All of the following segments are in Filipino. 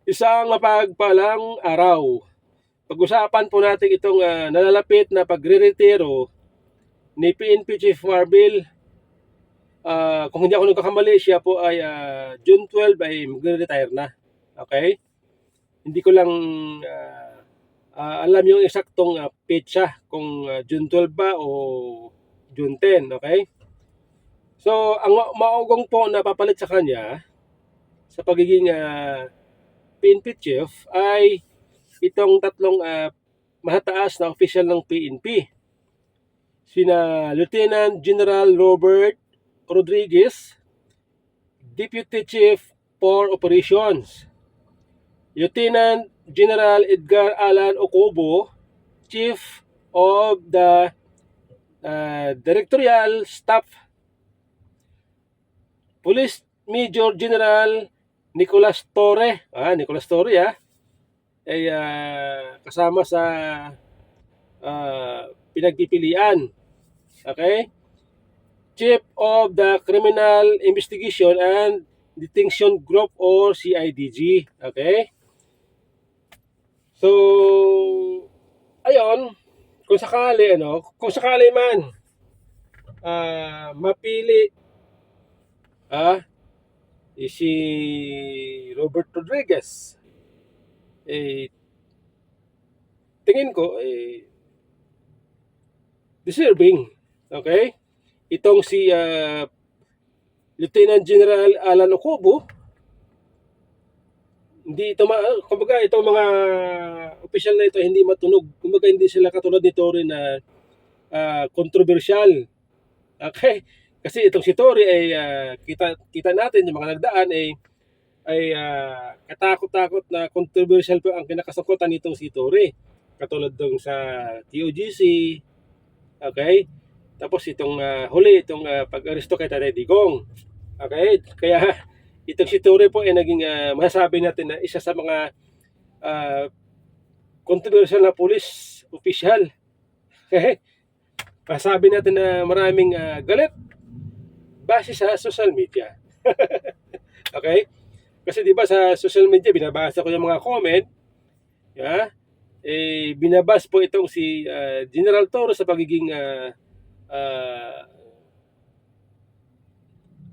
Isang mapagpalang araw. Pag-usapan po natin itong nalalapit na pagre-retiro ni PNP Chief Marbil. Kung hindi ako nagkakamali, siya po ay June 12 ay magre-retire na. Okay? Hindi ko lang alam yung eksaktong petsa kung June 12 ba o June 10. Okay? So, ang maugong po na papalit sa kanya sa pagiging PNP Chief ay itong tatlong matataas na official ng PNP. Sina Lieutenant General Robert Rodriguez, Deputy Chief for Operations. Lieutenant General Edgar Alan Ocobo, Chief of the Directorial Staff. Police Major General Nicolas Torre, Nicolas Torre ay kasama sa pinagpipilian. Okay? Chief of the Criminal Investigation and Detention Group or CIDG. Okay? So, ayun, kung sakali man mapili si Robert Rodriguez, tingin ko deserving. Okay? Itong si Lieutenant General Alan Ocobo, hindi ito kumbaga itong mga official na ito hindi matunog. Kumbaga hindi sila katulad ni Torre na controversial. Okay? Kasi itong si Torre ay kita natin yung mga nagdaan ay katakot-takot na controversial po ang kinakasangkutan nitong si Torre. Katulad dong sa TOGC. Okay? Tapos itong huli, itong pag-aresto kay Tatay Digong. Okay? Kaya itong si Torre po ay naging masasabi natin na isa sa mga controversial na police official. Okay? Masasabi natin na maraming galit base sa social media. Okay? Kasi di ba sa social media binabasa ko yung mga comment, binabas po itong si General Torre sa pagiging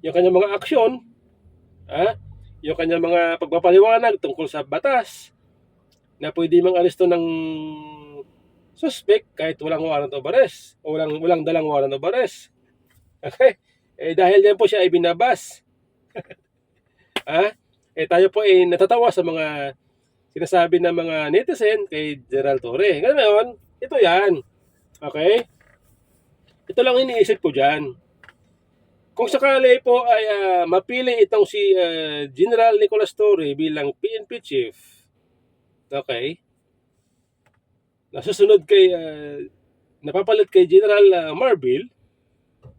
yung kanyang mga aksyon, yung kanyang mga pagpapaliwanag tungkol sa batas na pwede mang aresto ng suspect kahit walang warrant of arrest o walang dalang warrant of arrest. Okay? Dahil yan po siya ay binabas. Tayo po ay natatawa sa mga sinasabi ng mga netizen kay General Torre. Ngayon, ito yan. Okay? Ito lang iniisip ko dyan. Kung sakali po ay mapili itong si General Nicolas Torre bilang PNP Chief, okay, nasusunod kay, napapalit kay General Marbil,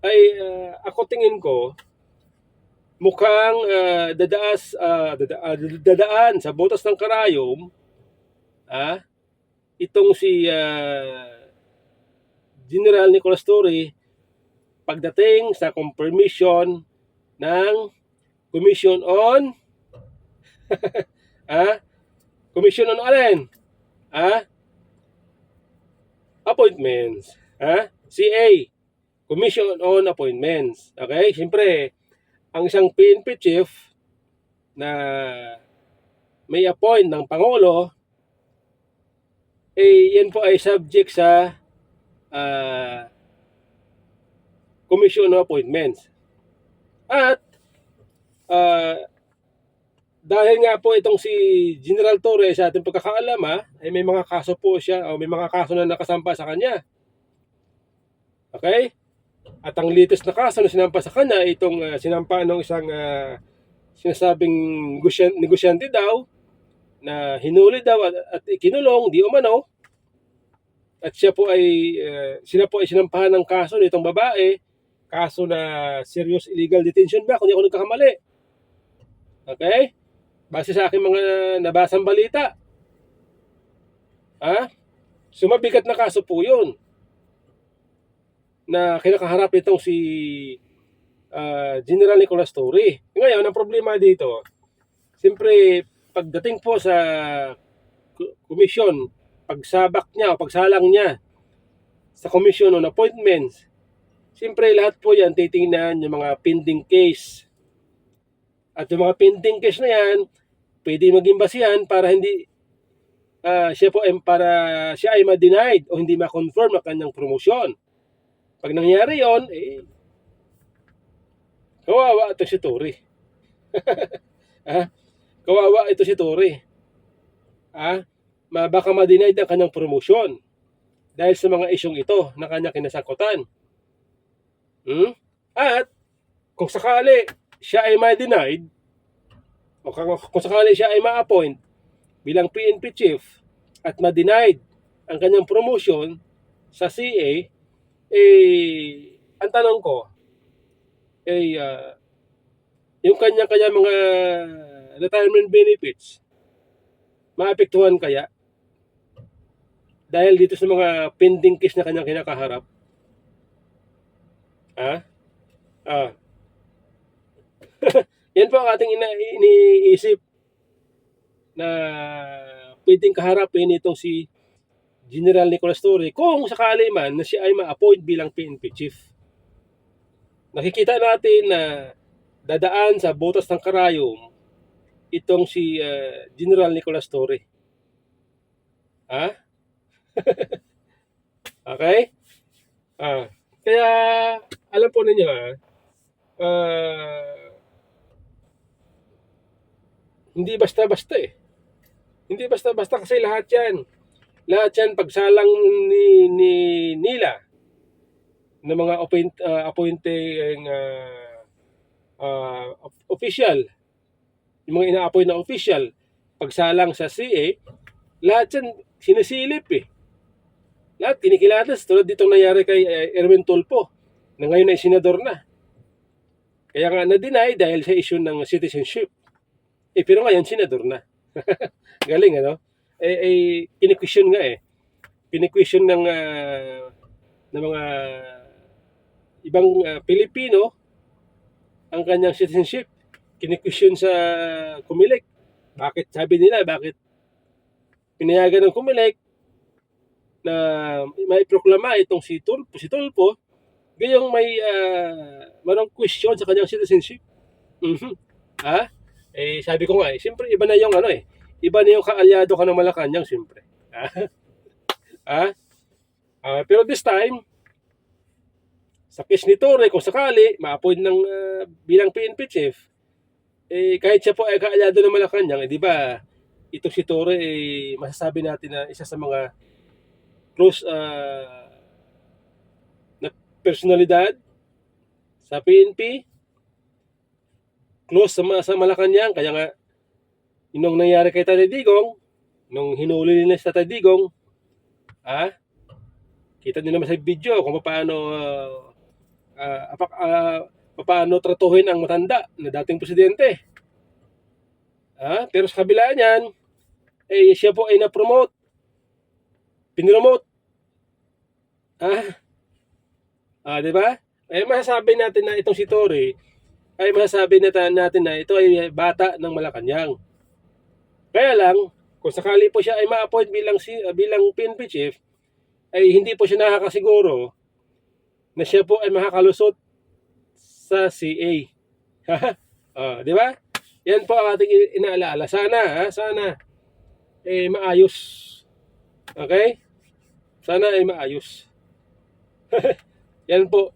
ay ako tingin ko, mukhang dadaan sa butas ng karayom, itong si General Nicolas Torre pagdating sa confirmation ng Commission on Commission on alin? Appointments. CA. Commission on Appointments. Okay? Siyempre, ang isang PNP chief na may appoint ng Pangulo, yan po ay subject sa Commission on Appointments. At dahil nga po itong si General Torre sa ating pagkakaalam ay may mga kaso po siya o may mga kaso na nakasampa sa kanya. Okay? At ang latest na kaso na sinampa sa kanya itong sinampa ng isang sinasabing negosyante daw na hinuli daw at ikinulong di umano. At siya po ay sila po ay sinampahan ng kaso nitong babae, kaso na serious illegal detention ba kung hindi ako nagkakamali. Okay? Base sa aking mga nabasang balita. Sumabigat na kaso po yun na kinakaharap itong si General Nicolas Torre. Ngayon, ang problema dito, siyempre, pagdating po sa komisyon, pagsabak niya o pagsalang niya sa komisyon on appointments, siyempre lahat po yan titingnan yung mga pending case. At yung mga pending case na yan, pwede maging basihan para hindi siya ay ma-denied o hindi ma-confirm ang kanyang promosyon. Pag nangyari yon, kawawa ito si Tory. Kawawa ito si Tory. Baka ma-denied ang kanyang promosyon dahil sa mga isyong ito na kanyang kinasakutan. At kung sakali siya ay ma-denied o kung sakali siya ay ma-appoint bilang PNP chief at ma-denied ang kanyang promotion sa CA, ang tanong ko, yung kanya mga retirement benefits, maapektuhan kaya? Dahil dito sa mga pending case na kanyang kinakaharap? Yan po ang ating iniisip na pwedeng kaharapin itong si General Nicolas Torre kung sakali man na siya ay ma-appoint bilang PNP chief. Nakikita natin na dadaan sa butas ng karayom itong si General Nicolas Torre. Okay? Kaya alam po ninyo hindi basta-basta Hindi basta-basta kasi lahat yan pagsalang nila ng mga appointing official, yung mga ina-appoint na official, pagsalang sa CA, lahat yan sinisilip Lahat kinikilatas, tulad ditong nangyari kay Erwin Tulfo, na ngayon ay senador na. Kaya nga na-deny dahil sa issue ng citizenship. Pero ngayon senador na. Galing, ano? Kini-question nga Kini-question ng mga ibang Pilipino ang kanyang citizenship. Kini-question sa Comelec. Bakit pinayagan ng Comelec na may proklama itong si Tulfo, gayong marang question sa kanyang citizenship. Sabi ko nga siyempre iba na yung iba na yung kaalyado ka ng Malacanang, siyempre. Pero this time, sa case ni Torre, kung sakali ma-appoint ng bilang PNP chief, kahit siya po ay kaalyado ng Malacanang, di ba, ito si Torre masasabi natin na isa sa mga close na personalidad sa PNP, close sa Malacanang. Kaya nga nung nangyari kay Tatay Digong, nung hinuli nila sa Tatay Digong, kita niyo naman sa video kung paano tratuhin ang matanda na dating presidente. Pero sa kabila niyan, siya po ay na-promote. Pinromote. Di ba? Masasabi natin na itong si Torre, masasabi natin na ito ay bata ng Malacanang. Kaya lang, kung sakali po siya ay ma-appoint bilang PNP chief, ay hindi po siya nakakasiguro na siya po ay makakalusot sa CA. Di ba? Yan po ang ating inaalaala. Sana maayos. Okay? Sana ay maayos. Yan po.